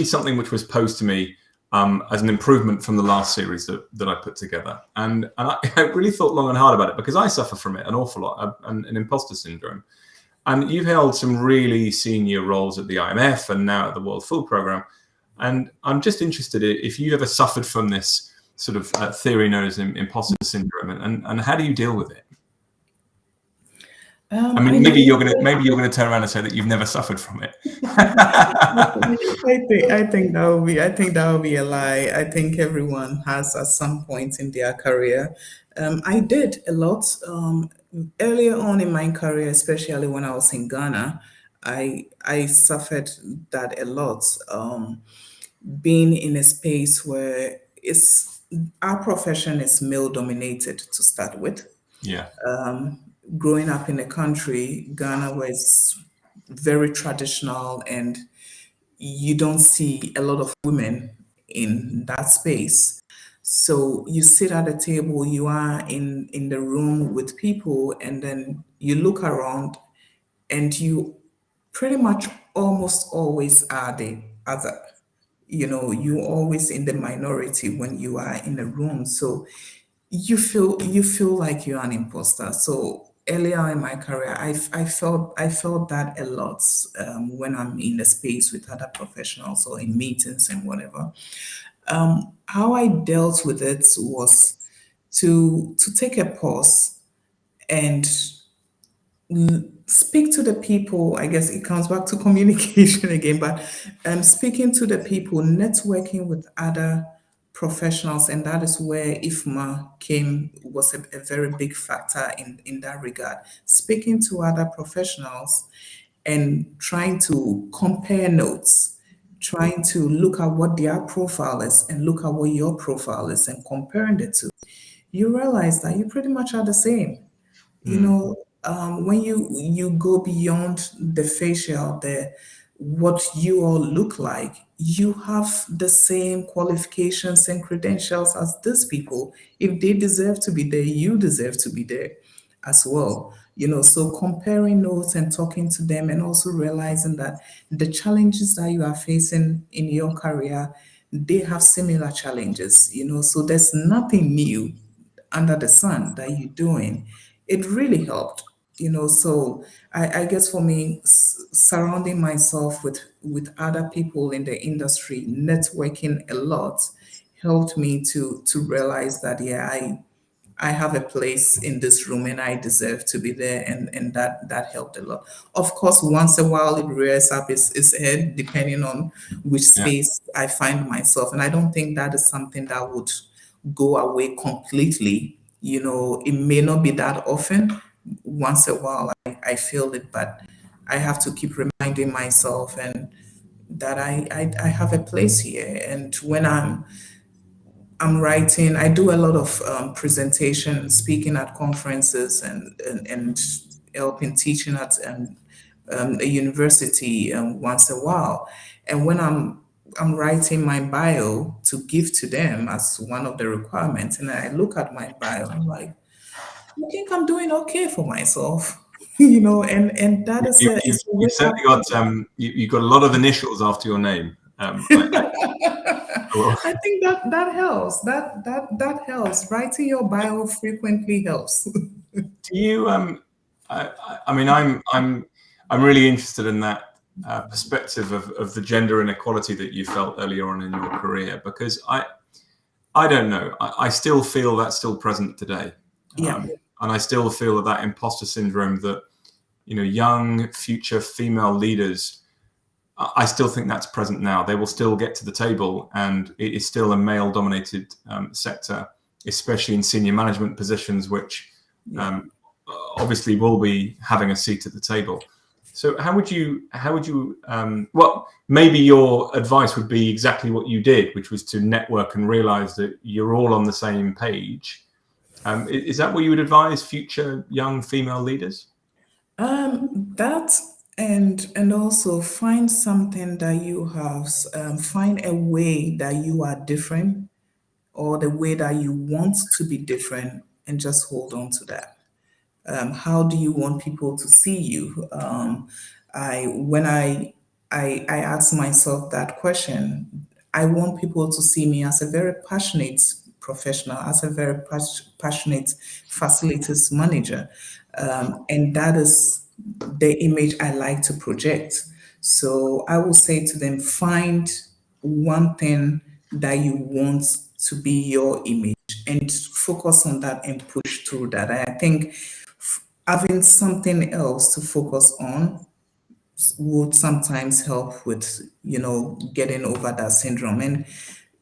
something which was posed to me as an improvement from the last series that I put together. And I really thought long and hard about it because I suffer from it an awful lot, an imposter syndrome. And you've held some really senior roles at the IMF and now at the World Food Programme. And I'm just interested if you ever suffered from this sort of theory known as imposter syndrome, and how do you deal with it? I mean, maybe you're gonna turn around and say that you've never suffered from it. I think that would be a lie. I think everyone has at some point in their career. I did a lot earlier on in my career, especially when I was in Ghana. I suffered that a lot. Being in a space where it's our profession is male dominated to start with. Yeah. Growing up in the country, Ghana was very traditional, and you don't see a lot of women in that space. So you sit at a table, you are in the room with people, and then you look around and you pretty much almost always are the other. You always in the minority when you are in a room. So you feel like you're an imposter. So earlier in my career, I felt that a lot when I'm in a space with other professionals or in meetings and whatever. How I dealt with it was to take a pause and speak to the people. I guess it comes back to communication again, but speaking to the people, networking with other professionals, and that is where IFMA came was a very big factor in that regard. Speaking to other professionals and trying to compare notes, trying to look at what their profile is and look at what your profile is and comparing the two, you realize that you pretty much are the same. When you go beyond the facial, the what you all look like, you have the same qualifications and credentials as these people. If they deserve to be there, you deserve to be there as well. So comparing notes and talking to them, and also realizing that the challenges that you are facing in your career, they have similar challenges. So there's nothing new under the sun that you're doing. It really helped. So I guess for me, surrounding myself with other people in the industry, networking a lot, helped me to realize that, yeah, I have a place in this room and I deserve to be there, and that helped a lot. Of course, once a while it rears up its head depending on which Yeah. space I find myself. And I don't think that is something that would go away completely. It may not be that often. Once a while I feel it, but I have to keep reminding myself and that I have a place here. And when I'm writing. I do a lot of presentation, speaking at conferences, and helping teaching at a university once a while. And when I'm writing my bio to give to them as one of the requirements, and I look at my bio, I'm like, I think I'm doing okay for myself, and that is a You've wake up. certainly got you've got a lot of initials after your name. I think that helps. That helps. Writing your bio frequently helps. Do you? I mean, I'm really interested in that perspective of the gender inequality that you felt earlier on in your career, because I don't know. I still feel that's still present today, Yeah. and I still feel that imposter syndrome that young future female leaders. I still think that's present now. They will still get to the table, and it is still a male-dominated sector, especially in senior management positions, which obviously will be having a seat at the table. So how would you well, maybe your advice would be exactly what you did, which was to network and realize that you're all on the same page. Is that what you would advise future young female leaders? That and also find something that you have. Find a way that you are different, or the way that you want to be different, and just hold on to that. How do you want people to see you? I when I I ask myself that question. I want people to see me as a very passionate professional, as a very passionate facilities manager. And that is the image I like to project. So I will say to them, find one thing that you want to be your image and focus on that and push through that. I think having something else to focus on would sometimes help with getting over that syndrome. And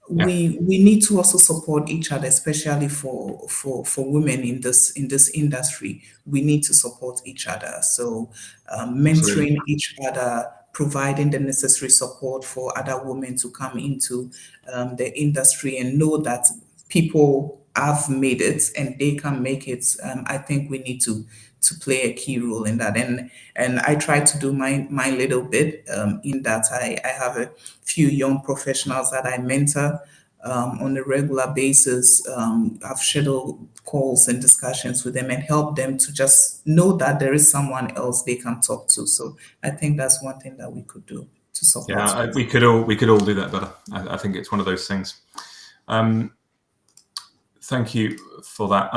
Yeah, we need to also support each other, especially for women in this industry. We need to support each other, so absolutely. mentoring each other, providing the necessary support for other women to come into the industry and know that people have made it and they can make it. I think we need to play a key role in that. And I try to do my little bit in that. I have a few young professionals that I mentor on a regular basis. I've scheduled calls and discussions with them and help them to just know that there is someone else they can talk to. So I think that's one thing that we could do to support. Yeah, we could all do that better. I think it's one of those things. Thank you for that.